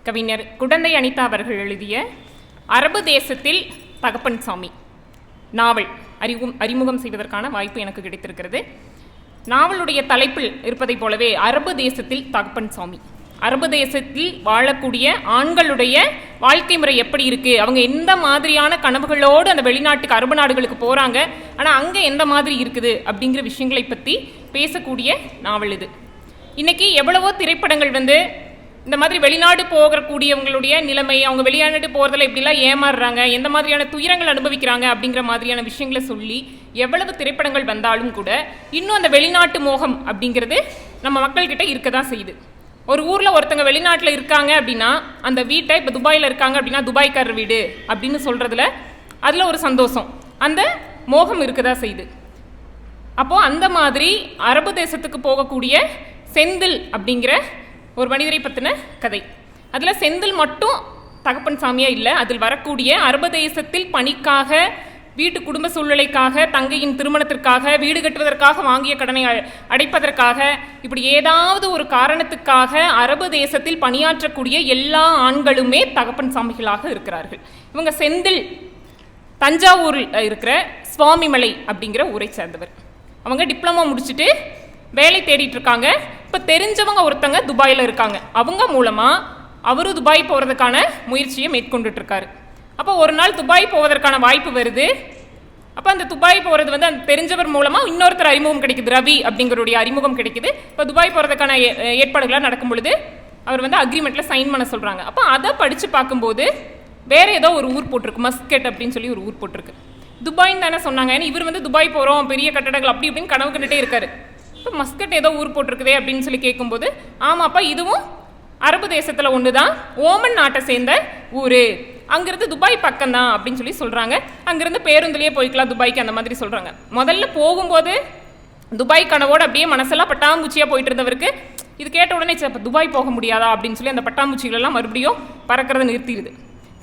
கவிஞர் குடந்தை அனிதா அவர்கள் எழுதிய அரபு தேசத்தில் தகப்பன் சாமி நாவல் அறிமுகம் செய்வதற்கான வாய்ப்பு எனக்கு கிடைத்திருக்கிறது. நாவலுடைய தலைப்பில் இருப்பதைப் போலவே அரபு தேசத்தில் தகப்பன் சாமி, அரபு தேசத்தில் வாழக்கூடிய ஆண்களுடைய வாழ்க்கை முறை எப்படி இருக்குது, அவங்க எந்த மாதிரியான கனவுகளோடு அந்த வெளிநாட்டுக்கு அரபு நாடுகளுக்கு போகிறாங்க, ஆனால் அங்கே எந்த மாதிரி இருக்குது அப்படிங்கிற விஷயங்களை பற்றி பேசக்கூடிய நாவல் இது. இன்றைக்கி எவ்வளவோ திரைப்படங்கள் இந்த மாதிரி வெளிநாடு போகக்கூடியவங்களுடைய நிலைமை, அவங்க வெளிநாடு போகிறதுல எப்படிலாம் ஏமாறுறாங்க, எந்த மாதிரியான துயரங்கள் அனுபவிக்கிறாங்க அப்படிங்கிற மாதிரியான விஷயங்களை சொல்லி எவ்வளவு திரைப்படங்கள் வந்தாலும் கூட இன்னும் அந்த வெளிநாட்டு மோகம் அப்படிங்கிறது நம்ம மக்கள்கிட்ட இருக்க தான் செய்யுது. ஒரு ஊரில் ஒருத்தங்க வெளிநாட்டில் இருக்காங்க அப்படின்னா அந்த வீட்டை, இப்போ துபாயில் இருக்காங்க அப்படின்னா துபாய்க்காரர் வீடு அப்படின்னு சொல்கிறதுல அதில் ஒரு சந்தோஷம், அந்த மோகம் இருக்க தான் செய்யுது. அப்போது அந்த மாதிரி அரபு தேசத்துக்கு போகக்கூடிய செந்தில் அப்படிங்கிற ஒரு மனிதரை பற்றின கதை. அதில் செந்தில் மட்டும் தகப்பன் சாமியாக இல்லை, அதில் வரக்கூடிய அரபு தேசத்தில் பணிக்காக, வீட்டு குடும்ப சூழ்நிலைக்காக, தங்கையின் திருமணத்திற்காக, வீடு கட்டுவதற்காக வாங்கிய கடனை அடைப்பதற்காக, இப்படி ஏதாவது ஒரு காரணத்துக்காக அரபு தேசத்தில் பணியாற்றக்கூடிய எல்லா ஆண்களுமே தகப்பன் சாமிகளாக இருக்கிறார்கள். இவங்க செந்தில் தஞ்சாவூரில் இருக்கிற சுவாமிமலை அப்படிங்கிற ஊரை சேர்ந்தவர். அவங்க டிப்ளமோ முடிச்சுட்டு வேலை தேடிட்டு இருக்காங்க. இப்போ தெரிஞ்சவங்க ஒருத்தங்க துபாயில் இருக்காங்க, அவங்க மூலமாக அவரும் துபாய் போகிறதுக்கான முயற்சியை மேற்கொண்டுட்டு இருக்காரு. அப்போ ஒரு நாள் துபாய் போவதற்கான வாய்ப்பு வருது. அப்போ அந்த துபாய் போகிறது அந்த தெரிஞ்சவர் மூலமாக இன்னொருத்தர் அறிமுகம் கிடைக்குது, ரவி அப்படிங்கிறடைய அறிமுகம் கிடைக்குது. இப்போ துபாய் போகிறதுக்கான ஏற்பாடுகளாக நடக்கும் பொழுது அவர் அக்ரிமெண்ட்டில் சைன் பண்ண சொல்கிறாங்க. அப்போ அதை படித்து பார்க்கும்போது வேறு ஏதோ ஒரு ஊர் போட்டிருக்கு, மஸ்கட் அப்படின்னு சொல்லி ஒரு ஊர் போட்டிருக்கு. துபாய்ன்னு தானே சொன்னாங்க, ஏன்னா இவர் துபாய் போகிறோம், பெரிய கட்டடங்கள் அப்படி இப்படின்னு கனவு கண்டுகிட்டே இருக்காரு. இப்போ மஸ்கட் ஏதோ ஊர் போட்டிருக்குதே அப்படின்னு சொல்லி கேட்கும்போது, ஆமாப்பா இதுவும் அரபு தேசத்தில் ஒன்று தான், ஓமன் நாட்டை சேர்ந்த ஊர், அங்கேருந்து துபாய் பக்கம்தான் அப்படின்னு சொல்லி சொல்கிறாங்க. அங்கேருந்து பேருந்துலேயே போய்க்கலாம் துபாய்க்கு அந்த மாதிரி சொல்கிறாங்க. முதல்ல போகும்போது துபாய் கனவோடு அப்படியே மனசெல்லாம் பட்டாம்பூச்சியாக போயிட்டு இருந்தவருக்கு இது கேட்ட உடனே இப்போ துபாய் போக முடியாதா அப்படின்னு சொல்லி அந்த பட்டாம்பூச்சிகளெல்லாம் மறுபடியும் பறக்கிறத நிறுத்திடுது.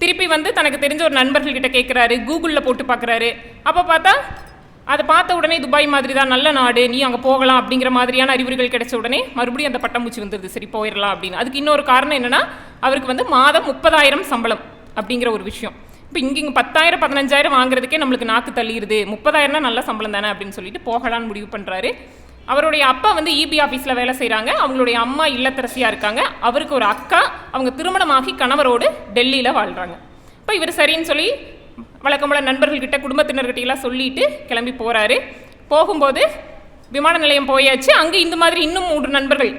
திருப்பி தனக்கு தெரிஞ்ச ஒரு நண்பர்கள்கிட்ட கேட்குறாரு, கூகுளில் போட்டு பார்க்குறாரு. அப்போ பார்த்தா அதை பார்த்த உடனே துபாய் மாதிரி தான், நல்ல நாடு, நீ அங்கே போகலாம் அப்படிங்கிற மாதிரியான அறிவுரைகள் கிடைச்ச உடனே மறுபடியும் அந்த பட்டாம்பூச்சி வந்துடுது, சரி போயிடலாம் அப்படின்னு. அதுக்கு இன்னொரு காரணம் என்னென்னா, அவருக்கு மாதம் 30,000 சம்பளம் அப்படிங்கிற ஒரு விஷயம். இப்போ இங்கே 10,000 15,000 வாங்குறதுக்கே நம்மளுக்கு நாக்கு தள்ளிடுது, 30,000 நல்ல சம்பளம் தானே அப்படின்னு சொல்லிட்டு போகலான்னு முடிவு பண்ணுறாரு. அவருடைய அப்பா இபி ஆஃபீஸில் வேலை செய்கிறாங்க, அவங்களுடைய அம்மா இல்லத்தரசியாக இருக்காங்க, அவருக்கு ஒரு அக்கா, அவங்க திருமணமாகி கணவரோடு டெல்லியில் வாழ்கிறாங்க. இப்போ இவர் சரின்னு சொல்லி வழக்கம்போல நண்பர்கள்கிட்ட, குடும்பத்தினர்கிட்டையெல்லாம் சொல்லிட்டு கிளம்பி போகிறாரு. போகும்போது விமான நிலையம் போயாச்சு. அங்கே இந்த மாதிரி இன்னும் 3 நண்பர்கள்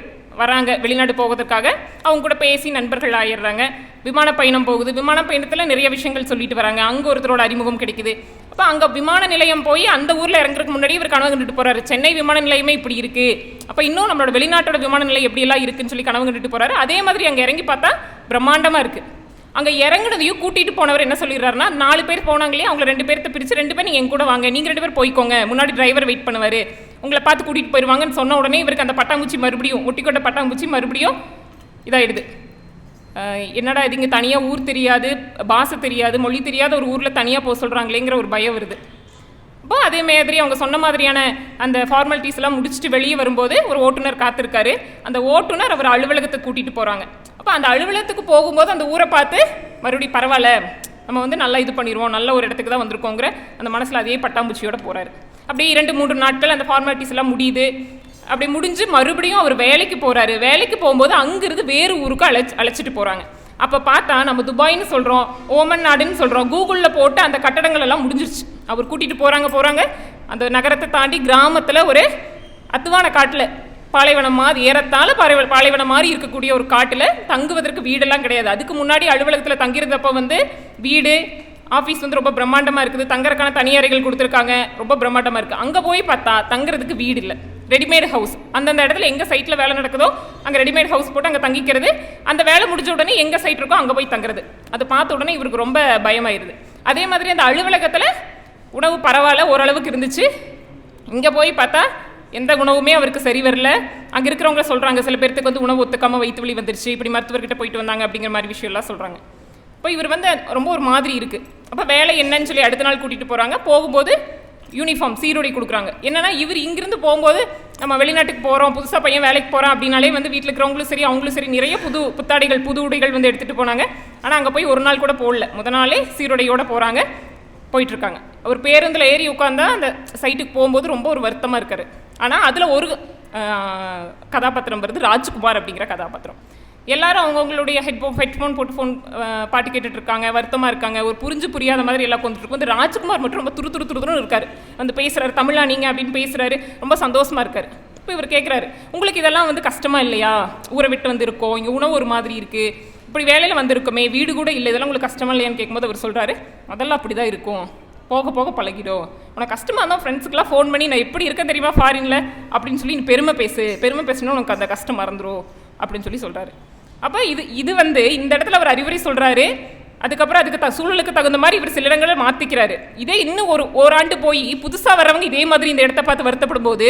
வராங்க வெளிநாடு போவதற்காக. அவங்க கூட பேசி நண்பர்கள் ஆயிடுறாங்க. விமான பயணம் போகுது. விமான பயணத்தில் நிறைய விஷயங்கள் சொல்லிட்டு வராங்க. அங்கே ஒருத்தரோட அறிமுகம் கிடைக்குது. அப்போ அங்கே விமான நிலையம் போய் அந்த ஊரில் இறங்குறதுக்கு முன்னாடி இவர் கனவு கண்டுட்டு போகிறாரு, சென்னை விமான நிலையமே இப்படி இருக்குது, அப்போ இன்னும் நம்மளோட வெளிநாட்டோட விமான நிலையம் எப்படியெல்லாம் இருக்குன்னு சொல்லி கனவு கண்டுட்டு போகிறாரு. அதே மாதிரி அங்கே இறங்கி பார்த்தா பிரம்மாண்டமாக இருக்குது. அங்கே இறங்குனதையும் கூட்டிகிட்டு போனவர் என்ன சொல்லிடுறாருன்னா, 4 பேர் போனாங்களே, அவங்கள 2 பேர்த்த பிரித்து 2 பேர் நீங்கள் என் கூட வாங்க, நீங்கள் 2 பேர் போய்க்கோங்க, முன்னாடி டிரைவர் வெயிட் பண்ணுவார், உங்களை பார்த்து கூட்டிகிட்டு போயிடுவாங்கன்னு சொன்ன உடனே இவருக்கு அந்த பட்டாம்பூச்சி மறுபடியும், ஒட்டிக்கொண்ட பட்டாம்பூச்சி மறுபடியும் இதாகிடுது. என்னடா இது, இங்கே தனியாக ஊர் தெரியாது, பாஷை தெரியாது, மொழி தெரியாத ஒரு ஊரில் தனியாக போக சொல்கிறாங்களேங்கிற ஒரு பயம் வருது. அப்போ அதே மாதிரி அவங்க சொன்ன மாதிரியான அந்த ஃபார்மாலிட்டிஸ் எல்லாம் முடிச்சுட்டு வெளியே வரும்போது ஒரு ஓட்டுநர் காத்திருக்காரு. அந்த ஓட்டுநர் அவர் அலுவலகத்துக்கு கூட்டிகிட்டு போகிறாங்க. அப்போ அந்த அலுவலகத்துக்கு போகும்போது அந்த ஊரை பார்த்து மறுபடியும் பரவாயில்ல, நம்ம நல்லா இது பண்ணிடுவோம், நல்ல ஒரு இடத்துக்கு தான் வந்திருக்கோங்கிற அந்த மனசில் அதே பட்டாம்பூச்சியோடு போகிறாரு. அப்படியே 2-3 நாட்கள் அந்த ஃபார்மாலிட்டிஸ் எல்லாம் முடியுது. அப்படி முடிஞ்சு மறுபடியும் அவர் வேலைக்கு போகிறாரு. வேலைக்கு போகும்போது அங்கிருந்து வேறு ஊருக்கு அழைச்சிட்டு போகிறாங்க. அப்போ பார்த்தா நம்ம துபாய்னு சொல்கிறோம், ஓமன் நாடுன்னு சொல்கிறோம், கூகுளில் போட்டு அந்த கட்டடங்கள் எல்லாம் முடிஞ்சிருச்சு. அவர் கூட்டிகிட்டு போகிறாங்க. அந்த நகரத்தை தாண்டி கிராமத்தில் ஒரு அத்துவான காட்டில், பாலைவனம் மாதிரி, ஏறத்தாழ பாலைவனம் மாதிரி இருக்கக்கூடிய ஒரு காட்டில் தங்குவதற்கு வீடெல்லாம் கிடையாது. அதுக்கு முன்னாடி அலுவலகத்தில் தங்கியிருந்தப்போ வீடு, ஆஃபீஸ் ரொம்ப பிரம்மாண்டமாக இருக்குது, தங்கறதுக்கான தனி அறைகள் கொடுத்துருக்காங்க, ரொம்ப பிரம்மாண்டமாக இருக்குது. அங்கே போய் பார்த்தா தங்குறதுக்கு வீடு இல்லை, ரெடிமேட் ஹவுஸ். அந்தந்த இடத்துல எங்கே சைட்டில் வேலை நடக்குதோ அங்கே ரெடிமேட் ஹவுஸ் போட்டு அங்கே தங்கிக்கிறது. அந்த வேலை முடிஞ்ச உடனே எங்கே சைட் இருக்கோ அங்கே போய் தங்குறது. அதை பார்த்த உடனே இவருக்கு ரொம்ப பயமாயிருது. அதே மாதிரி அந்த அலுவலகத்தில் உணவு பரவாயில்ல, ஓரளவுக்கு இருந்துச்சு. இங்கே போய் பார்த்தா எந்த உணவுமே அவருக்கு சரி வரல. அங்கே இருக்கிறவங்க சொல்கிறாங்க, சில பேர்த்துக்கு உணவு ஒத்துக்காமல் வயிற்று வலி வந்துருச்சு, இப்படி மருத்துவர்கிட்ட போயிட்டு வந்தாங்க அப்படிங்கிற மாதிரி விஷயம்லாம் சொல்கிறாங்க. இப்போ இவர் ரொம்ப ஒரு மாதிரி இருக்குது. அப்போ வேலை என்னன்னு சொல்லி அடுத்த நாள் கூட்டிகிட்டு போகிறாங்க. போகும்போது யூனிஃபார்ம் சீருடை கொடுக்குறாங்க. என்னன்னா இவர் இங்கிருந்து போகும்போது நம்ம வெளிநாட்டுக்கு போகிறோம், புதுசாக பையன் வேலைக்கு போகிறான் அப்படின்னாலே வந்து வீட்டில் இருக்கிறவங்களும் சரி அவங்களும் சரி நிறைய புத்தாடைகள் புது உடைகள் வந்து எடுத்துகிட்டு போனாங்க. ஆனால் அங்கே போய் ஒரு நாள் கூட போடல, முத நாளே சீருடையோடு போகிறாங்க, போயிட்டுருக்காங்க. அவர் பேருந்தில் ஏறி உட்காந்தா அந்த சைட்டுக்கு போகும்போது ரொம்ப ஒரு வருத்தமாக இருக்கார். ஆனால் அதில் ஒரு கதாபாத்திரம் வருது, ராஜ்குமார் அப்படிங்கிற கதாபாத்திரம். எல்லாரும் அவங்களுடைய ஹெட்ஃபோன் போட்டு பாட்டு கேட்டுட்டு இருக்காங்க, வருத்தமாக இருக்காங்க, ஒரு புரியாத மாதிரி எல்லாம் கொண்டுட்டு இருக்கும். இந்த ராஜ்குமார் மட்டும் ரொம்ப துருன்னு இருக்காரு, வந்து பேசுறாரு, தமிழா நீங்க அப்படின்னு பேசுறாரு, ரொம்ப சந்தோஷமா இருக்காரு. இப்போ இவர் கேட்குறாரு, உங்களுக்கு இதெல்லாம் வந்து கஷ்டமா இல்லையா? ஊரை விட்டு வந்து இருக்கோம், இங்கே உணவு ஒரு மாதிரி இருக்கு, இப்படி வேலையில் வந்திருக்கோமே, வீடு கூட இல்லை, இதெல்லாம் உங்களுக்கு கஷ்டமா இல்லையான்னு கேட்கும்போது அவர் சொல்றாரு, அதெல்லாம் அப்படி தான் இருக்கும், போக போக பழகிடும், உனக்கு கஷ்டமாக இருந்தால் ஃப்ரெண்ட்ஸுக்கெல்லாம் ஃபோன் பண்ணி நான் எப்படி இருக்கேன் தெரியுமா ஃபாரின்ல அப்படின்னு சொல்லி நீ பெருமை பேசுனா உனக்கு அந்த கஷ்டம் மறந்துடும் அப்படின்னு சொல்லி சொல்கிறாரு. அப்போ இது வந்து இந்த இடத்துல அவர் அறிவுரை சொல்கிறாரு. அதுக்கப்புறம் அதுக்கு சூழலுக்கு தகுந்த மாதிரி இவர் சில இடங்களை மாற்றிக்கிறாரு. இதே இன்னும் ஓராண்டு போய் புதுசாக வரவங்க இதே மாதிரி இந்த இடத்த பார்த்து வருத்தப்படும் போது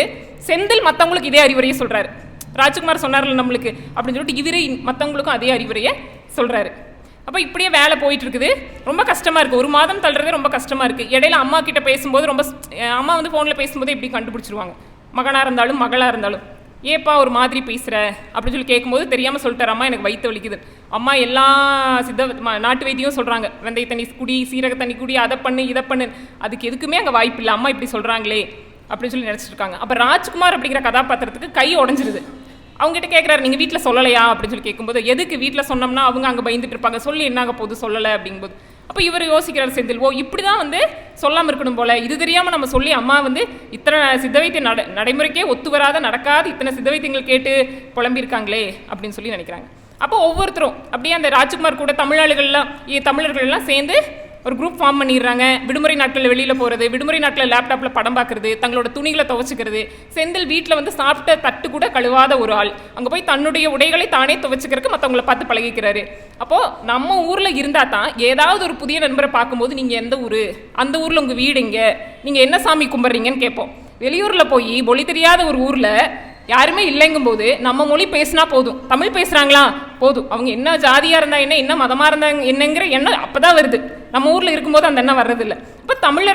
செந்தில் மற்றவங்களுக்கு இதே அறிவுரையை சொல்கிறாரு. ராஜ்குமார் சொன்னார்ல நம்மளுக்கு அப்படின்னு சொல்லிட்டு இவரே மற்றவங்களுக்கும் அதே அறிவுரையை சொல்கிறாரு. அப்போ இப்படியே வேலை போயிட்டு இருக்குது, ரொம்ப கஷ்டமாக இருக்குது. ஒரு மாதம் தள்ளுறதே ரொம்ப கஷ்டமாக இருக்குது. இடையில அம்மா கிட்ட பேசும்போது அம்மா வந்து ஃபோனில் பேசும்போது இப்படி கண்டுபிடிச்சிருவாங்க, மகனாக இருந்தாலும் மகளாக இருந்தாலும். ஏப்பா ஒரு மாதிரி பேசுகிற அப்படின்னு சொல்லி கேட்கும்போது தெரியாமல் சொல்லிட்டார், அம்மா எனக்கு வயிற்று வலிக்குது. அம்மா எல்லா நாட்டு வைத்தியம் சொல்கிறாங்க, வெந்தய தண்ணி குடி, சீரக தண்ணி குடி, அதை பண்ணு இதை பண்ணு, அதுக்கு எதுக்குமே அங்கே வாய்ப்பு இல்லை, அம்மா இப்படி சொல்கிறாங்களே அப்படின்னு சொல்லி நினச்சிட்டு இருக்காங்க. அப்போ ராஜ்குமார் அப்படிங்கிற கதாபாத்திரத்துக்கு கை உடஞ்சிருது. அவங்ககிட்ட கேட்குறாரு, நீங்கள் வீட்டில் சொல்லலையா அப்படின்னு சொல்லி கேட்கும்போது, எதுக்கு வீட்டில் சொன்னோம்னா அவங்க அங்கே பயந்துட்டு இருப்பாங்க, சொல்லி என்னாங்க போது சொல்லலை அப்படிங்கும்போது, அப்போ இவர் யோசிக்கிறார் செந்தில், ஓ இப்படி தான் வந்து சொல்லாமல் இருக்கணும் போல, இது தெரியாமல் நம்ம சொல்லி அம்மா வந்து இத்தனை சித்த வைத்திய நடைமுறைக்கே ஒத்து வராத நடக்காது இத்தனை சித்த வைத்தியங்கள் கேட்டு புலம்பியிருக்காங்களே அப்படின்னு சொல்லி நினைக்கிறாங்க. அப்போ ஒவ்வொருத்தரும் அப்படியே அந்த ராஜ்குமார் கூட தமிழர்கள் எல்லாம் சேர்ந்து ஒரு குரூப் ஃபார்ம் பண்ணிடுறாங்க. விடுமுறை நாட்களில் வெளியில் போகிறது, விடுமுறை நாட்களில் லேப்டாப்பில் படம் பார்க்குறது, தங்களோட துணிகளை துவைச்சிக்கிறது. செந்தில் வீட்டில் வந்து சாப்பிட்ட தட்டு கூட கழுவாத ஒரு ஆள், அங்கே போய் தன்னுடைய உடைகளை தானே துவைச்சிக்கிறதுக்கு மற்றவங்களை பார்த்து பழகிக்கிறாரு. அப்போது நம்ம ஊரில் இருந்தால் தான் ஏதாவது ஒரு புதிய நண்பரை பார்க்கும்போது நீங்கள் எந்த ஊர், அந்த ஊரில் உங்கள் வீடு எங்கே, நீங்கள் என்ன சாமி கும்பிட்றீங்கன்னு கேட்போம். வெளியூரில் போய் மொழி தெரியாத ஒரு ஊரில் யாருமே இல்லைங்கும் போது நம்ம மொழி பேசினா போதும், தமிழ் பேசுகிறாங்களா போதும், அவங்க என்ன ஜாதியாக இருந்தால் என்ன மதமாக இருந்தாங்க என்னங்கிற எண்ணம் அப்போ தான் வருது. நம்ம ஊரில் இருக்கும்போது அந்த எண்ணம் வர்றதில்லை. இப்போ தமிழ்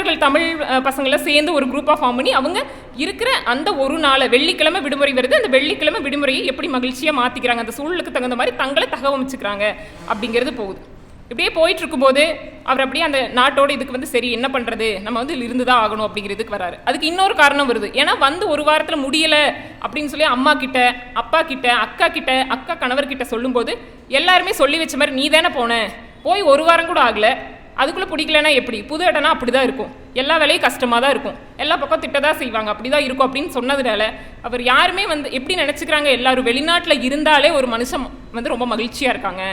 பசங்களை சேர்ந்து ஒரு குரூப்பாக ஃபார்ம் பண்ணி அவங்க இருக்கிற அந்த ஒரு நாளை, வெள்ளிக்கிழமை விடுமுறை வருது, அந்த வெள்ளிக்கிழமை விடுமுறையை எப்படி மகிழ்ச்சியாக மாற்றிக்கிறாங்க, அந்த சூழலுக்கு தகுந்த மாதிரி தங்களை தகவமைச்சுக்கிறாங்க அப்படிங்கிறது போகுது. இப்படியே போயிட்டு இருக்கும்போது அவர் அப்படியே அந்த நாட்டோட இதுக்கு வந்து சரி என்ன பண்ணுறது, நம்ம வந்து இருந்து தான் ஆகணும் அப்படிங்கிறதுக்கு வராரு. அதுக்கு இன்னொரு காரணம் வருது. ஏன்னா வந்து ஒரு வாரத்தில் முடியலை அப்படின்னு சொல்லி அம்மா கிட்ட, அப்பா கிட்ட, அக்கா கணவர்கிட்ட சொல்லும்போது எல்லாருமே சொல்லி வச்ச மாதிரி நீ தானே போய் ஒரு வாரம் கூட ஆகலை, அதுக்குள்ளே பிடிக்கலன்னா எப்படி, புது இடம்னா அப்படி தான் இருக்கும், எல்லா வேலையும் கஷ்டமாக தான் இருக்கும், எல்லா பக்கம் திட்டதான் செய்வாங்க, அப்படி தான் இருக்கும் அப்படின்னு சொன்னதுனால அவர் யாருமே வந்து எப்படி நினச்சிக்கிறாங்க, எல்லாரும் வெளிநாட்டில் இருந்தாலே ஒரு மனுஷன் வந்து ரொம்ப மகிழ்ச்சியாக இருக்காங்க,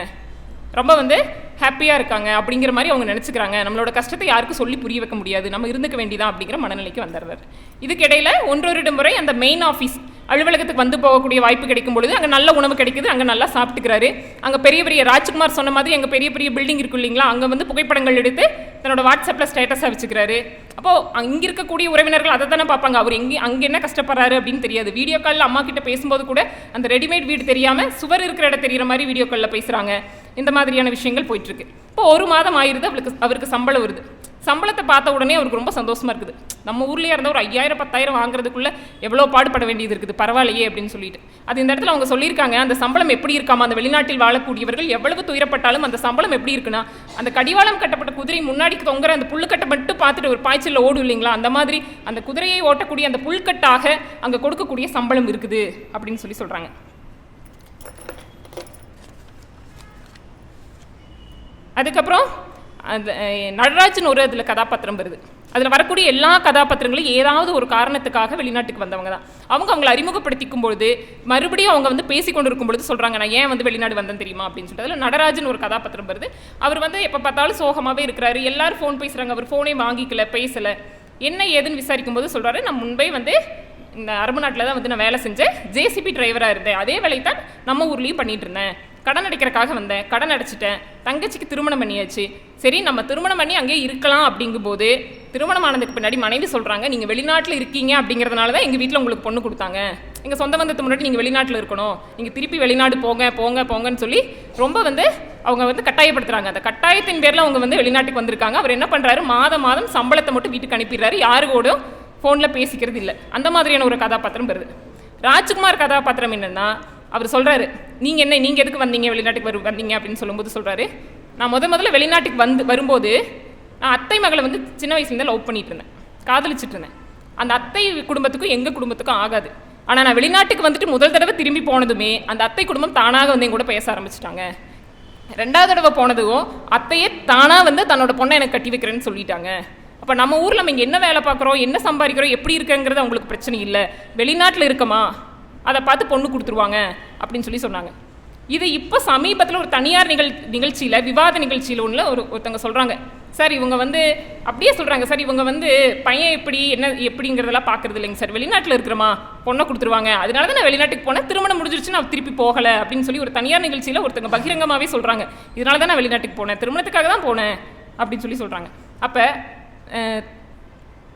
ரொம்ப வந்து ஹாப்பியாக இருக்காங்க அப்படிங்கிற மாதிரி அவங்க நினச்சிக்கிறாங்க. நம்மளோட கஷ்டத்தை யாருக்கும் சொல்லி புரிய வைக்க முடியாது, நம்ம இருந்துக்க வேண்டியதான் அப்படிங்கிற மனநிலைக்கு வந்துடுறாரு. இதுக்கிடையில் ஒன்றொரு முறை அந்த மெயின் ஆஃபீஸ் அலுவலகத்துக்கு வந்து போகக்கூடிய வாய்ப்பு கிடைக்கும் பொழுது அங்கே நல்ல உணவு கிடைக்குது, அங்கே நல்லா சாப்பிட்டுக்கிறாரு. அங்கே பெரிய ராஜ்குமார் சொன்ன மாதிரி அங்கே பெரிய பில்டிங் இருக்கும் இல்லைங்களா, அங்கே வந்து புகைப்படங்கள் எடுத்து தன்னோட வாட்ஸ்அப்பில் ஸ்டேட்டஸாக வச்சுக்கிறாரு. அப்போது இங்கே இருக்கக்கூடிய உறவினர்கள் அதை தானே பார்ப்பாங்க, அவர் அங்கே என்ன கஷ்டப்படுறாரு அப்படின்னு தெரியாது. வீடியோ காலில் அம்மா கிட்ட பேசும்போது கூட அந்த ரெடிமேட் வீடு தெரியாமல் சுவர் இருக்கிற இடம் தெரிகிற மாதிரி வீடியோ காலில் பேசுகிறாங்க. இந்த மாதிரியான விஷயங்கள் போயிட்டுருக்கு. இப்போ ஒரு மாதம் ஆயிடுது, அவருக்கு சம்பளம் வருது. சம்பளத்தை பார்த்த உடனே அவருக்கு ரொம்ப சந்தோஷமாக இருக்குது. நம்ம ஊர்லேயே இருந்தால் ஒரு 5000 10,000 வாங்குறதுக்குள்ளே எவ்வளோ பாடுபட வேண்டியது இருக்குது, பரவாயில்லையே அப்படின்னு சொல்லிட்டு. அது இந்த இடத்துல அவங்க சொல்லியிருக்காங்க, அந்த சம்பளம் எப்படி இருக்காமா, அந்த வெளிநாட்டில் வாழக்கூடியவர்கள் எவ்வளவு துயரப்பட்டாலும் அந்த சம்பளம் எப்படி இருக்குன்னா, அந்த கடிவாளம் கட்டப்பட்ட குதிரை முன்னாடி தொங்குற அந்த புல்லுக்கட்டை மட்டும் பார்த்துட்டு ஒரு பாய்ச்சலில் ஓடும் இல்லைங்களா, அந்த மாதிரி அந்த குதிரையை ஓட்டக்கூடிய அந்த புல்கட்டாக அங்கே கொடுக்கக்கூடிய சம்பளம் இருக்குது அப்படின்னு சொல்லி சொல்கிறாங்க. அதுக்கப்புறம் அந்த நடராஜன் ஒரு அதில் கதாபாத்திரம் வருது. அதில் வரக்கூடிய எல்லா கதாபாத்திரங்களும் ஏதாவது ஒரு காரணத்துக்காக வெளிநாட்டுக்கு வந்தவங்க தான். அவங்களை அறிமுகப்படுத்திக்கும் பொழுது மறுபடியும் அவங்க வந்து பேசி கொண்டு இருக்கும் பொழுது சொல்கிறாங்க, நான் ஏன் வந்து வெளிநாடு வந்தேன் தெரியுமா அப்படின்னு சொல்லிட்டு. அதில் நடராஜன் ஒரு கதாபாத்திரம் வருது. அவர் வந்து எப்போ பார்த்தாலும் சோகமாகவே இருக்கிறாரு, எல்லாரும் ஃபோன் பேசுகிறாங்க, அவர் ஃபோனே வாங்கிக்கல, பேசலை, என்ன ஏதுன்னு விசாரிக்கும் போது சொல்கிறாரு, நான் முன்பே வந்து இந்த அரபு நாட்டில் தான் வந்து நான் வேலை செஞ்சேன், ஜேசிபி டிரைவராக இருந்தேன், அதே வேலையை தான் நம்ம ஊர்லேயும் பண்ணிட்டு இருந்தேன், கடன் அடைக்கிறக்காக வந்தேன், கடன் அடைச்சிட்டேன், தங்கச்சிக்கு திருமணம் பண்ணியாச்சு, சரி நம்ம திருமணம் பண்ணி அங்கேயே இருக்கலாம் அப்படிங்கும்போது திருமணம் ஆனதுக்கு பின்னாடி மனைவி சொல்கிறாங்க, நீங்கள் வெளிநாட்டில் இருக்கீங்க அப்படிங்கிறதுனால தான் எங்கள் வீட்டில் உங்களுக்கு பொண்ணு கொடுத்தாங்க, எங்கள் சொந்த பந்தத்துக்கு முன்னாடி நீங்கள் வெளிநாட்டில் இருக்கணும், நீங்கள் திருப்பி வெளிநாடு போங்க போங்க போங்கன்னு சொல்லி ரொம்ப வந்து அவங்க வந்து கட்டாயப்படுத்துகிறாங்க. அந்த கட்டாயத்தின் பேரில் அவங்க வந்து வெளிநாட்டுக்கு வந்திருக்காங்க. அவர் என்ன பண்ணுறாரு, மாதம் சம்பளத்தை மட்டும் வீட்டுக்கு அனுப்பிடுறாரு, யாரு கூடயும் ஃபோனில் பேசிக்கிறது இல்லை. அந்த மாதிரியான ஒரு கதாபாத்திரம் வருது. ராஜ்குமார் கதாபாத்திரம் என்னென்னா, அவர் சொல்கிறாரு, நீங்கள் எதுக்கு வந்தீங்க வெளிநாட்டுக்கு வந்தீங்க அப்படின்னு சொல்லும்போது சொல்கிறாரு, நான் முதல்ல வெளிநாட்டுக்கு வரும்போது நான் அத்தை மகளை வந்து சின்ன வயசுலேருந்து லவ் பண்ணிட்டு இருந்தேன், காதலிச்சுட்டு இருந்தேன். அந்த அத்தை குடும்பத்துக்கும் எங்கள் குடும்பத்துக்கும் ஆகாது. ஆனால் நான் வெளிநாட்டுக்கு வந்துட்டு முதல் தடவை திரும்பி போனதுமே அந்த அத்தை குடும்பம் தானாக வந்து என் கூட பேச ஆரம்பிச்சிட்டாங்க. 2வது தடவை போனதும் அத்தையே தானாக வந்து தன்னோட பொண்ணை எனக்கு கட்டி வைக்கிறேன்னு சொல்லிட்டாங்க. அப்போ நம்ம ஊரில் நம்ம இங்கே என்ன வேலை பார்க்குறோம், என்ன சம்பாதிக்கிறோம், எப்படி இருக்குங்கிறது அவங்களுக்கு பிரச்சனை இல்லை, வெளிநாட்டில் இருக்கமா அதை பார்த்து பொண்ணு கொடுத்துருவாங்க அப்படின்னு சொல்லி சொன்னாங்க. இது இப்போ சமீபத்தில் ஒரு தனியார் நிகழ்ச்சியில் விவாத நிகழ்ச்சியில் ஒருத்தவங்க சொல்கிறாங்க, சார் இவங்க வந்து அப்படியே சொல்கிறாங்க, சார் இவங்க வந்து பையன் எப்படிங்கிறதெல்லாம் பார்க்குறது இல்லைங்க சார், வெளிநாட்டில் இருக்கிறமா பொண்ணை கொடுத்துருவாங்க, அதனால தான் நான் வெளிநாட்டுக்கு போனேன், திருமணம் முடிஞ்சிருச்சு நான் திருப்பி போகலை அப்படின்னு சொல்லி ஒரு தனியார் நிகழ்ச்சியில் ஒருத்தவங்க பகிரங்கமாகவே சொல்கிறாங்க, இதனால தான் நான் வெளிநாட்டுக்கு போனேன், திருமணத்துக்காக தான் போனேன் அப்படின்னு சொல்லி சொல்கிறாங்க. அப்போ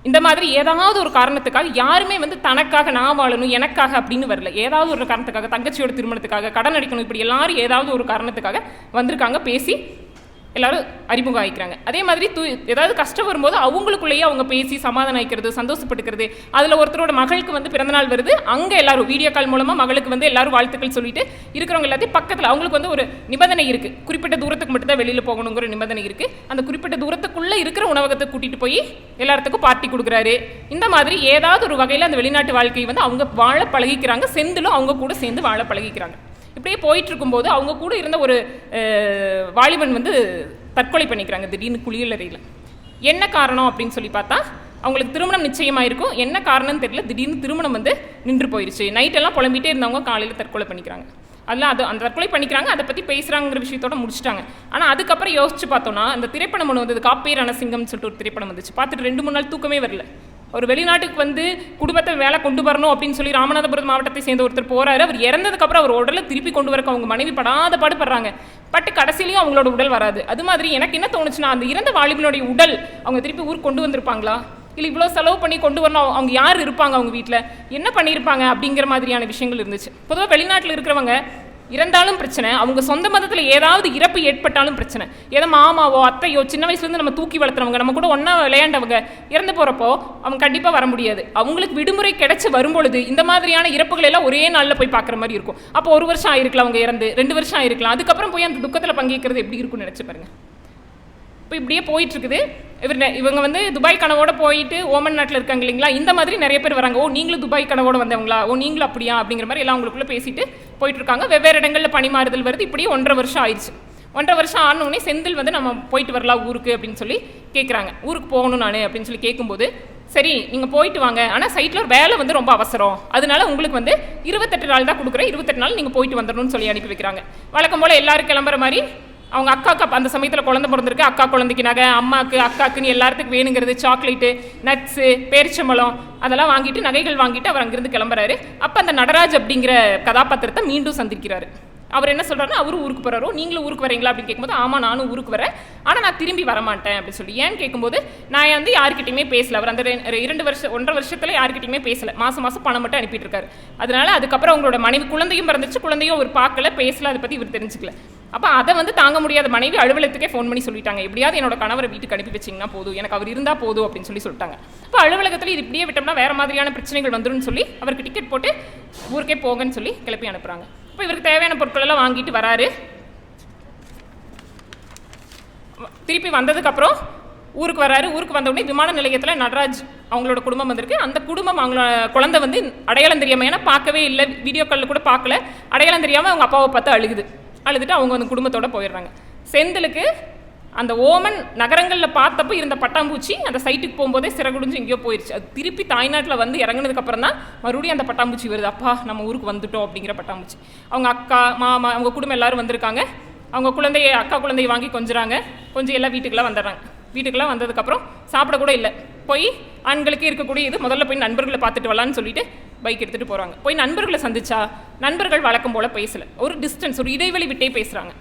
இந்த மாதிரி ஏதாவது ஒரு காரணத்துக்காக யாருமே வந்து தனக்காக நான் வாழணும் எனக்காக அப்படின்னு வரல. ஏதாவது ஒரு காரணத்துக்காக, தங்கச்சியோட திருமணத்துக்காக, கடன் அடிக்கணும், இப்படி எல்லாரும் ஏதாவது ஒரு காரணத்துக்காக வந்திருக்காங்க, பேசி எல்லாரும் அறிமுகம் ஆகிக்கிறாங்க. அதே மாதிரி ஏதாவது கஷ்டம் வரும்போது அவங்களுக்குள்ளேயே அவங்க பேசி சமாதானம் ஆகிக்கிறது, சந்தோஷப்பட்டுக்கிறது. அதில் ஒருத்தரோட மகளுக்கு வந்து பிறந்தநாள் வருது, அங்கே எல்லாரும் வீடியோ கால் மூலமாக மகளுக்கு வந்து எல்லாரும் வாழ்த்துக்கள் சொல்லிட்டு இருக்கிறவங்க எல்லாத்தையும் பக்கத்தில் அவங்களுக்கு வந்து ஒரு நிபந்தனை இருக்குது, குறிப்பிட்ட தூரத்துக்கு மட்டும் தான் வெளியில் போகணுங்கிற நிபந்தனை இருக்குது. அந்த குறிப்பிட்ட தூரத்துக்குள்ளே இருக்கிற உணவகத்தை கூட்டிகிட்டு போய் எல்லாத்துக்கும் பார்ட்டி கொடுக்குறாரு. இந்த மாதிரி ஏதாவது ஒரு வகையில் அந்த வெளிநாட்டு வாழ்க்கையை வந்து அவங்க வாழ பழகிக்கிறாங்க. செந்திலும் அவங்க கூட சேர்ந்து வாழ பழகிக்கிறாங்க. இப்படியே போயிட்டு இருக்கும்போது அவங்க கூட இருந்த ஒரு வாலிபன் வந்து தற்கொலை பண்ணிக்கிறாங்க திடீர்னு குளியலறையில். என்ன காரணம் அப்படின்னு சொல்லி பார்த்தா, அவங்களுக்கு திருமணம் நிச்சயமாயிருக்கும், என்ன காரணம்னு தெரியல, திடீர்னு திருமணம் வந்து நின்று போயிடுச்சு. நைட்டெல்லாம் புலம்பிகிட்டே இருந்தவங்க காலையில் தற்கொலை பண்ணிக்கிறாங்க. அதெல்லாம் அந்த தற்கொலை பண்ணிக்கிறாங்க, அதை பற்றி பேசுகிறாங்கிற விஷயத்தோட முடிச்சிட்டாங்க. ஆனால் அதுக்கப்புறம் யோசிச்சு பார்த்தோன்னா, அந்த திரைப்படம் ஒன்று வந்தது, காப்பே ரணசிங்கம்னு சொல்லிட்டு ஒரு திரைப்படம் வந்துச்சு. பார்த்துட்டு 2-3 நாள் தூக்கமே வரல. ஒரு வெளிநாட்டுக்கு வந்து குடும்பத்தை வேலை கொண்டு வரணும் அப்படின்னு சொல்லி ராமநாதபுரம் மாவட்டத்தை சேர்ந்த ஒருத்தர் போறாரு. அவர் இறந்ததுக்கப்புறம் அவர் உடலை திருப்பி கொண்டு வரக்கு அவங்க மனைவி படாத பாடுபடுறாங்க. பட் கடைசியிலையும் அவங்களோட உடல் வராது. அது மாதிரி எனக்கு என்ன தோணுச்சுன்னா, அந்த இறந்த வாலிபனுடைய உடல் அவங்க திருப்பி ஊருக்கு கொண்டு வந்திருப்பாங்களா, இல்லை இவ்வளோ செலவு பண்ணி கொண்டு வரணும், அவங்க யார் இருப்பாங்க, அவங்க வீட்டில் என்ன பண்ணியிருப்பாங்க அப்படிங்கிற மாதிரியான விஷயங்கள் இருந்துச்சு. பொதுவாக வெளிநாட்டில் இருக்கிறவங்க இறந்தாலும் பிரச்சனை, அவங்க சொந்த மதத்தில் ஏதாவது இறப்பு ஏற்பட்டாலும் பிரச்சனை. ஏதோ மாமாவோ அத்தையோ சின்ன வயசுலேருந்து நம்ம தூக்கி வளர்த்துறவங்க, நம்ம கூட ஒன்றா விளையாண்டவங்க இறந்து போகிறப்போ அவங்க கண்டிப்பாக வர முடியாது. அவங்களுக்கு விடுமுறை கிடைச்சி வரும்பொழுது இந்த மாதிரியான இறப்புகள் எல்லாம் ஒரே நாளில் போய் பார்க்குற மாதிரி இருக்கும். அப்போ 1 வருஷம் ஆயிருக்கலாம் அவங்க இறந்து, 2 வருஷம் ஆயிருக்கலாம். அதுக்கப்புறம் போய் அந்த துக்கத்தில் பங்கேற்கிறது எப்படி இருக்குன்னு நினச்சி பாருங்க. இப்போ இப்படியே போயிட்டுருக்குது. இவங்க வந்து துபாய் கனவோட போயிட்டு ஓமன் நாட்டில் இருக்காங்க இல்லைங்களா, இந்த மாதிரி நிறைய பேர் வராங்க. ஓ நீங்களும் துபாய் கனவோட வந்தவங்களா, ஓ நீங்களும் அப்படியா அப்படிங்கிற மாதிரி எல்லாம் அவங்களுக்குள்ளே பேசிட்டு போயிட்டுருக்காங்க. வெவ்வேறு இடங்களில் பணிமாறுதல் வருது. இப்படியே 1.5 வருஷம் ஆயிடுச்சு. 1.5 வருஷம் ஆனோடனே செந்தில் வந்து நம்ம போயிட்டு வரலாம் ஊருக்கு அப்படின்னு சொல்லி கேட்குறாங்க. ஊருக்கு போகணும் நான் அப்படின்னு சொல்லி கேட்கும்போது, சரி நீங்கள் போயிட்டு வாங்க, ஆனால் சைட்டில் ஒரு வேலை வந்து ரொம்ப அவசரம், அதனால உங்களுக்கு வந்து 28 நாள் தான் கொடுக்குறேன், 28 நாள் நீங்கள் போயிட்டு வந்துடணும்னு சொல்லி அனுப்பி வைக்கிறாங்க. வழக்கம் போல் எல்லாரும் கிளம்புற மாதிரி அவங்க அக்காவுக்கு அந்த சமயத்தில் குழந்தை பிறந்திருக்கு, அக்கா குழந்தைக்கு நகை, அம்மாவுக்கு அக்காக்குன்னு எல்லாத்துக்கும் வேணுங்கிறது சாக்லேட்டு, நட்ஸு, பேரிச்சம்பழம் அதெல்லாம் வாங்கிட்டு நகைகள் வாங்கிட்டு அவர் அங்கிருந்து கிளம்புறாரு. அப்போ அந்த நடராஜ் அப்படிங்கிற கதாபாத்திரத்தை மீண்டும் சந்திக்கிறாரு. அவர் என்ன சொல்கிறாருன்னா, அவரும் ஊருக்கு போகிறாரோ, நீங்களும் ஊருக்கு வரீங்களா அப்படின்னு கேட்கும்போது, ஆமாம் நானும் ஊருக்கு வரேன், ஆனால் நான் திரும்பி வரமாட்டேன் அப்படின்னு சொல்லி. ஏன்னு கேட்கும்போது, நான் வந்து யார்கிட்டையுமே பேசலை. அவர் அந்த 1.5 வருஷத்தில் யார்கிட்டையுமே பேசலை. மாதம் பணம் மட்டும் அனுப்பிட்டு இருக்காரு. அதனால அதுக்கப்புறம் அவங்களோட மனைவி குழந்தையும் பிறந்துச்சு, குழந்தையும் அவர் பார்க்கல, பேசல, அதை பற்றி இவர் தெரிஞ்சுக்கல. அப்போ அதை வந்து தாங்க முடியாத மனைவி அலுவலகத்துக்கே ஃபோன் பண்ணி சொல்லிட்டாங்க, எப்படியாவது என்னோட கணவரை வீட்டுக்கு அனுப்பி வச்சிங்கன்னா போதும், எனக்கு அவர் இருந்தால் போதும் அப்படின்னு சொல்லி சொல்லிட்டாங்க. அப்போ அலுவலகத்தில் இது இப்படியே விட்டோம்னா வேறு மாதிரியான பிரச்சனைகள் வந்துடும் சொல்லி அவருக்கு டிக்கெட் போட்டு ஊருக்கே போங்கன்னு சொல்லி கிளப்பி அனுப்புகிறாங்க. இப்போ இவருக்கு தேவையான பொருட்கள் எல்லாம் வாங்கிட்டு வராரு. திருப்பி வந்ததுக்கப்புறம் ஊருக்கு வராரு. ஊருக்கு வந்த உடனே விமான நிலையத்தில் நடராஜ் அவங்களோட குடும்பம் வந்திருக்கு. அந்த குடும்பம் அவங்களோட குழந்தை வந்து அடையாளம் தெரியாமல், ஏன்னா பார்க்கவே இல்லை, வீடியோ காலில் கூட பார்க்கல, அடையாளம் தெரியாமல் அவங்க அப்பாவை பார்த்து அழுதுட்டு அவங்க அந்த குடும்பத்தோடு போயிடுறாங்க. செந்திலுக்கு அந்த ஓமன் நகரங்களில் பார்த்தப்போ இருந்த பட்டாம்பூச்சி அந்த சைட்டுக்கு போகும்போதே சிறகுடிஞ்சு எங்கேயோ போயிடுச்சு. அது திருப்பி தாய்நாட்டில் வந்து இறங்கினதுக்கப்புறம் தான் மறுபடியும் அந்த பட்டாம்பூச்சி வருது. அப்பா நம்ம ஊருக்கு வந்துட்டோம் அப்படிங்கிற பட்டாம்பூச்சி. அவங்க அக்கா மாமா அவங்க குடும்பம் எல்லோரும் வந்திருக்காங்க. அவங்க அக்கா குழந்தைய வாங்கி கொஞ்சம் எல்லாம் வீட்டுக்கெல்லாம் வந்துடுறாங்க. வீட்டுக்கெல்லாம் வந்ததுக்கப்புறம் சாப்பிட கூட இல்லை. போய் ஆண்களுக்கு இருக்கக்கூடிய இது முதல்ல போய் நண்பர்களை பார்த்துட்டு வரலான்னு சொல்லிட்டு பைக் எடுத்துகிட்டு போகிறாங்க. போய் நண்பர்களை சந்திச்சா நண்பர்கள் வழக்கம் போல் பேசலை, ஒரு டிஸ்டன்ஸ், ஒரு இடைவெளி விட்டே பேசுகிறாங்க.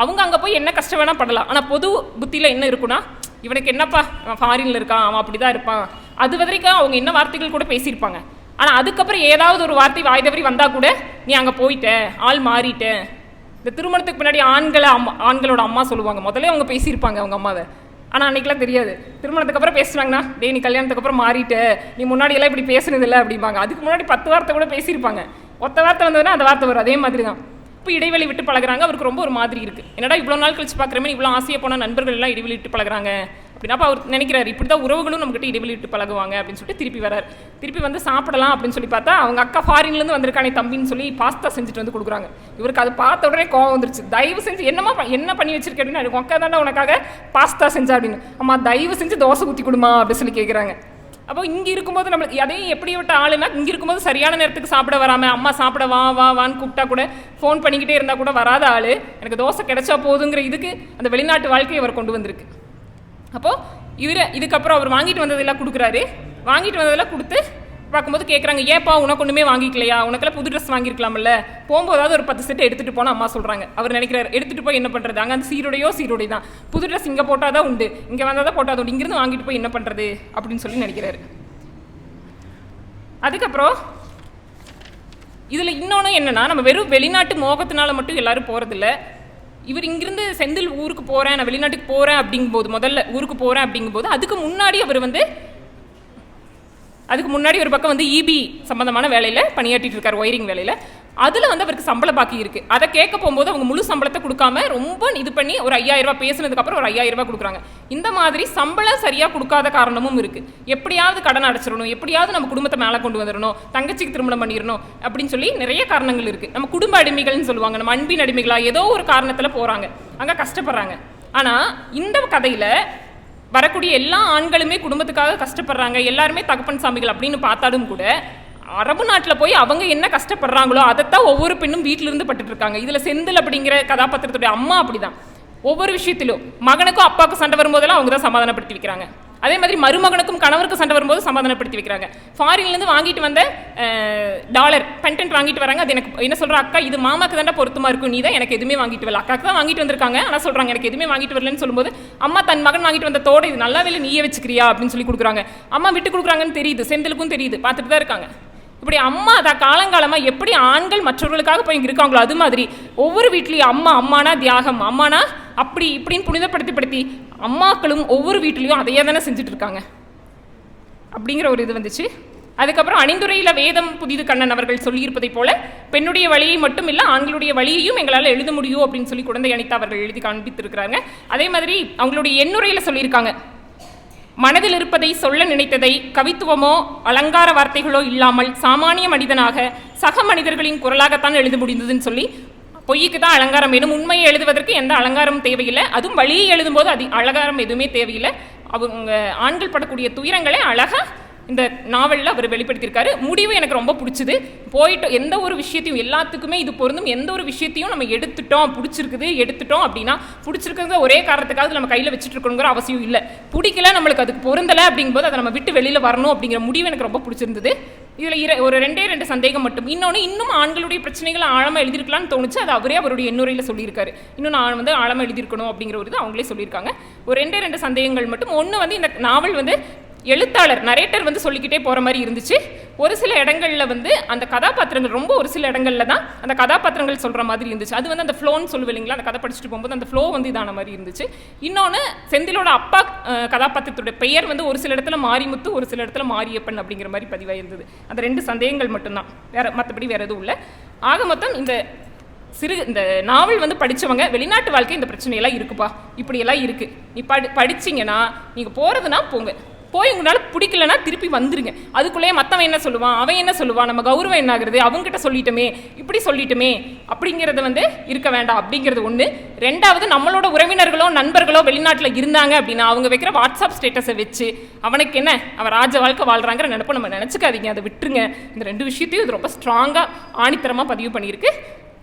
அவங்க அங்கே போய் என்ன கஷ்டம் வேணால் படலாம், ஆனால் பொது புத்தியில் என்ன இருக்குன்னா, இவனுக்கு என்னப்பா அவன் ஃபாரினில் இருக்கான், அவன் அப்படி தான் இருப்பான், அது வரைக்கும் அவங்க என்ன வார்த்தைகள் கூட பேசியிருப்பாங்க. ஆனால் அதுக்கப்புறம் ஏதாவது ஒரு வார்த்தை வாய் தவறி வந்தால் கூட நீ அங்கே போயிட்ட, ஆள் மாறிட்ட. இந்த திருமணத்துக்கு பின்னாடி ஆண்களோட அம்மா சொல்லுவாங்க, முதல்ல அவங்க பேசியிருப்பாங்க அவங்க அம்மாவை, ஆனால் அன்றைக்கெலாம் தெரியாது. திருமணத்துக்கு அப்புறம் பேசுனாங்கன்னா, டே நீ கல்யாணத்துக்கு அப்புறம் மாறிட்ட, நீ முன்னாடியெல்லாம் இப்படி பேசுனதில்லை அப்படிம்பாங்க. அதுக்கு முன்னாடி 10 வார்த்தை கூட பேசியிருப்பாங்க. ஒத்த வார்த்தை வந்ததுன்னா அந்த வார்த்தை வரும். அதே மாதிரி தான் இப்போ இடைவெளி விட்டு பழகுறாங்க. அவருக்கு ரொம்ப ஒரு மாதிரி இருக்குது, என்னடா இவ்வளோ நாள் கழிச்சு பார்க்குறமே, இவ்வளோ ஆசையாக போனால் நண்பர்கள் எல்லாம் இடைவெளி விட்டு பழகுறாங்க அப்படின்னா. அப்போ அவர் நினைக்கிறாரு, இப்படி தான் உறவுகளும் நம்மகிட்ட இடைவெளி விட்டு பழகுவாங்க அப்படின்னு சொல்லிட்டு திருப்பி வரார். திருப்பி வந்து சாப்பிடலாம் அப்படின்னு சொல்லி பார்த்தா அவங்க அக்கா ஃபாரின்லேருந்து வந்திருக்கானே தம்பின்னு சொல்லி பாஸ்தா செஞ்சுட்டு வந்து கொடுக்குறாங்க. இவருக்கு அது பார்த்த உடனே கோவம் வந்துருச்சு. தயவு செஞ்சு என்ன பண்ணி வச்சிருக்கேன் அப்படின்னு, அக்கா தானே உனக்காக பாஸ்தா செஞ்சா அப்படின்னு. அம்மா தயவு செஞ்சு தோசை ஊற்றி கொடுமா அப்படின்னு சொல்லி கேட்குறாங்க. அப்போ இங்கே இருக்கும்போது நம்மளுக்கு அதையும் எப்படி விட்ட ஆளுனா, இங்கே இருக்கும்போது சரியான நேரத்துக்கு சாப்பிட வராமல், அம்மா சாப்பிட வான்னு கூப்பிட்டா கூட, ஃபோன் பண்ணிக்கிட்டே இருந்தால் கூட வராத ஆள், எனக்கு தோசை கிடைச்சா போதுங்கிற இதுக்கு அந்த வெளிநாட்டு வாழ்க்கையை அவர் கொண்டு வந்திருக்கு. அப்போது இதுக்கப்புறம் அவர் வாங்கிட்டு வந்ததெல்லாம் கொடுக்குறாரு. வாங்கிட்டு வந்ததெல்லாம் கொடுத்து பார்க்கும்போது கேட்குறாங்க, ஏப்பா உனக்கு ஒன்றுமே வாங்கிக்கலையா, உனக்கெல்லாம் புது ட்ரெஸ் வாங்கியிருக்கலாம்ல, போகும்போதாவது ஒரு 10 செட்டு எடுத்துகிட்டு போனால் அம்மா சொல்கிறாங்க. அவர் நினைக்கிறார், எடுத்துகிட்டு போய் என்ன பண்ணுறது, அங்கே அந்த சீருடை தான், புது ட்ரெஸ் இங்கே போட்டால் தான் உண்டு, இங்கே வந்தால் தான் போட்டால் உண்டு, இங்கேருந்து வாங்கிட்டு போய் என்ன பண்ணுறது அப்படின்னு சொல்லி நினைக்கிறாரு. அதுக்கப்புறம் இதில் இன்னொன்று என்னென்னா, நம்ம வெறும் வெளிநாட்டு மோகத்தினால மட்டும் எல்லோரும் போகிறதில்ல. இவர் இங்கிருந்து செந்தில் ஊருக்கு போகிறேன், நான் வெளிநாட்டுக்கு போகிறேன் அப்படிங்கும்போது, முதல்ல ஊருக்கு போகிறேன் அப்படிங்கும்போது அதுக்கு முன்னாடி ஒரு பக்கம் வந்து இபி சம்மந்தமான வேலையில் பணியாற்றிட்டு இருக்கார், ஒயரிங் வேலையில். அதில் வந்து அவருக்கு சம்பள பாக்கி இருக்குது. அதை கேட்க போகும்போது அவங்க முழு சம்பளத்தை கொடுக்காம ரொம்ப இது பண்ணி ஒரு 5000 ரூபா பேசினதுக்கப்புறம் ஒரு 5000 ரூபா கொடுக்குறாங்க. இந்த மாதிரி சம்பளம் சரியாக கொடுக்காத காரணமும் இருக்குது. எப்படியாவது கடன் அடைச்சிடணும், எப்படியாவது நம்ம குடும்பத்தை மேலே கொண்டு வந்துடணும், தங்கச்சிக்கு திருமணம் பண்ணிடணும் அப்படின்னு சொல்லி நிறைய காரணங்கள் இருக்குது. நம்ம குடும்ப அடிமைகள்னு சொல்லுவாங்க, நம்ம அன்பின் அடிமைகளாக ஏதோ ஒரு காரணத்தில் போகிறாங்க, அங்கே கஷ்டப்படுறாங்க. ஆனால் இந்த கதையில் வரக்கூடிய எல்லா ஆண்களுமே குடும்பத்துக்காக கஷ்டப்படுறாங்க, எல்லாருமே தகப்பன் சாமிகள் அப்படின்னு பார்த்தாலும் கூட அரபு நாட்டில் போய் அவங்க என்ன கஷ்டப்படுறாங்களோ அதைத்தான் ஒவ்வொரு பெண்ணும் வீட்டிலிருந்து பட்டுட்டு இருக்காங்க. இதில் செந்தில் அப்படிங்கிற கதாபாத்திரத்துடைய அம்மா அப்படிதான். ஒவ்வொரு விஷயத்திலும் மகனுக்கும் அப்பாவுக்கும் சண்டை வரும்போதெல்லாம் அவங்க தான் சமாதானப்படுத்தி வைக்கிறாங்க. அதே மாதிரி மருமகனுக்கும் கணவருக்கும் சண்டை வரும்போது சமாதானப்படுத்தி வைக்கிறாங்க. ஃபாரின்லேருந்து வாங்கிட்டு வந்த டாலர் பென்டென்ட் வாங்கிட்டு வராங்க. அது எனக்கு என்ன சொல்கிற, அக்கா இது மாமாக்கு தானே பொருத்தமாக இருக்கும், நீ தான் எனக்கு எதுவுமே வாங்கிட்டு வரல. அக்காக்கு தான் வாங்கிட்டு வந்திருக்காங்க, ஆனால் சொல்கிறாங்க எனக்கு எதுவுமே வாங்கிட்டு வரலன்னு சொல்லும்போது, அம்மா தன் மகன் வாங்கிட்டு வந்த தோடு இது நல்லா வேலை நீயே வச்சுக்கிறியா அப்படின்னு சொல்லி கொடுக்குறாங்க. அம்மா விட்டு கொடுக்குறாங்கன்னு தெரியுது, செந்திலுக்கும் தெரியுது, பார்த்துட்டு தான் இருக்காங்க. இப்படி அம்மா அதை காலங்காலமாக எப்படி ஆண்கள் மற்றவர்களுக்காக போய் இருக்காங்களோ அது மாதிரி ஒவ்வொரு வீட்லேயும் அம்மானா தியாகம், அம்மானா அப்படி இப்படின்னு புனிதப்படுத்தி அம்மாக்களும் ஒவ்வொரு வீட்லேயும் அதையே தானே செஞ்சுட்டு இருக்காங்க அப்படிங்கிற ஒரு இது வந்துச்சு. அதுக்கப்புறம் அணிந்துரையில் வேதம் புதிது கண்ணன் அவர்கள் சொல்லியிருப்பதை போல பெண்ணுடைய வழியை மட்டும் இல்லை ஆண்களுடைய வழியையும் எங்களால் எழுத முடியும் அப்படின்னு சொல்லி குழந்தை அனிதா அவர்கள் எழுதி காண்பித்திருக்கிறாங்க. அதே மாதிரி அவங்களுடைய எண்ணுரையில் சொல்லியிருக்காங்க, மனதில் இருப்பதை சொல்ல நினைத்ததை கவித்துவமோ அலங்கார வார்த்தைகளோ இல்லாமல் சாமானிய மனிதனாக சக மனிதர்களின் குரலாகத்தான் எழுத முடிந்ததுன்னு சொல்லி, பொய்க்கு தான் அலங்காரம் வேணும், உண்மையை எழுதுவதற்கு எந்த அலங்காரமும் தேவையில்லை, அதுவும் வழியை எழுதும்போது அது அலங்காரம் எதுவுமே தேவையில்லை. அவங்க ஆண்கள் படக்கூடிய துயரங்களை அழகாக இந்த நாவலில் அவர் வெளிப்படுத்தியிருக்காரு. முடிவு எனக்கு ரொம்ப பிடிச்சிது. போயிட்டு எந்த ஒரு விஷயத்தையும் எல்லாத்துக்குமே இது பொருந்தும், எந்த ஒரு விஷயத்தையும் நம்ம எடுத்துட்டோம் அப்படின்னா பிடிச்சிருக்கிறது ஒரே காரணத்துக்காக நம்ம கையில் வச்சுட்டு இருக்கணுங்கிற அவசியம் இல்லை. பிடிக்கல, நம்மளுக்கு அதுக்கு பொருந்தலை அப்படிங்கும்போது அதை நம்ம விட்டு வெளியில் வரணும் அப்படிங்கிற முடிவு எனக்கு ரொம்ப பிடிச்சிருந்தது. இதில் ஒரு 2 சந்தேகம் மட்டும். இன்னும் ஆண்களுடைய பிரச்சனைகளை ஆழமாக எழுதியிருக்கலாம்னு தோணுச்சு. அது அவருடைய எண்ணுரையில் சொல்லியிருக்காரு. இன்னும் நான் வந்து ஆழமாக எழுதியிருக்கணும் அப்படிங்கிற ஒரு இது அவங்களே சொல்லியிருக்காங்க. ஒரு 2 சந்தேகங்கள் மட்டும். ஒன்று வந்து இந்த நாவல் வந்து எழுத்தாளர் நரேட்டர் வந்து சொல்லிக்கிட்டே போகிற மாதிரி இருந்துச்சு. ஒரு சில இடங்களில் வந்து அந்த கதாபாத்திரங்கள் ரொம்ப ஒரு சில இடங்களில் தான் அந்த கதாபாத்திரங்கள் சொல்கிற மாதிரி இருந்துச்சு. அது வந்து அந்த ஃப்ளோன்னு சொல்லுவேன் இல்லைங்களா, அந்த கதை படிச்சுட்டு போகும்போது அந்த ஃப்ளோ வந்து இதான மாதிரி இருந்துச்சு. இன்னொன்று செந்திலோட அப்பா கதாபாத்திரத்துடைய பெயர் வந்து ஒரு சில இடத்துல மாரிமுத்து, ஒரு சில இடத்துல மாரியப்பன் அப்படிங்கிற மாதிரி பதிவாக இருந்தது. அந்த 2 சந்தேகங்கள் மட்டும்தான், மற்றபடி வேறு எதுவும் இல்லை. ஆக மொத்தம் இந்த நாவல் வந்து படித்தவங்க வெளிநாட்டு வாழ்க்கை இந்த பிரச்சனையெல்லாம் இருக்குப்பா, இப்படியெல்லாம் இருக்குது, நீ படிச்சிங்கன்னா நீங்கள் போகிறதுனா போங்க, போய் உங்களால் பிடிக்கலன்னா திருப்பி வந்துருங்க. அதுக்குள்ளேயே மற்றவன் என்ன சொல்லுவான், அவன் என்ன சொல்லுவான், நம்ம கௌரவம் என்ன ஆகுறது, அவங்ககிட்ட சொல்லிட்டோமே இப்படி சொல்லிட்டோமே அப்படிங்கிறது வந்து இருக்க வேண்டாம் அப்படிங்கிறது ஒன்று. 2வது, நம்மளோட உறவினர்களோ நண்பர்களோ வெளிநாட்டில் இருந்தாங்க அப்படின்னா அவங்க வைக்கிற வாட்ஸ்அப் ஸ்டேட்டஸை வச்சு அவனுக்கு என்ன அவன் ராஜ வாழ்க்கை வாழ்கிறாங்கிற நினைப்பை நம்ம நினச்சிக்காதீங்க, அதை விட்டுருங்க. இந்த 2 விஷயத்தையும் இது ரொம்ப ஸ்ட்ராங்காக ஆணித்தரமாக பதிவு பண்ணியிருக்கு.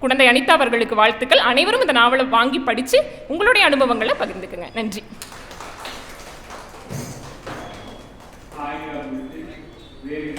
குழந்தை அனிதா அவர்களுக்கு வாழ்த்துக்கள். அனைவரும் இந்த நாவலை வாங்கி படித்து உங்களுடைய அனுபவங்களை பகிர்ந்துக்குங்க. நன்றி. I where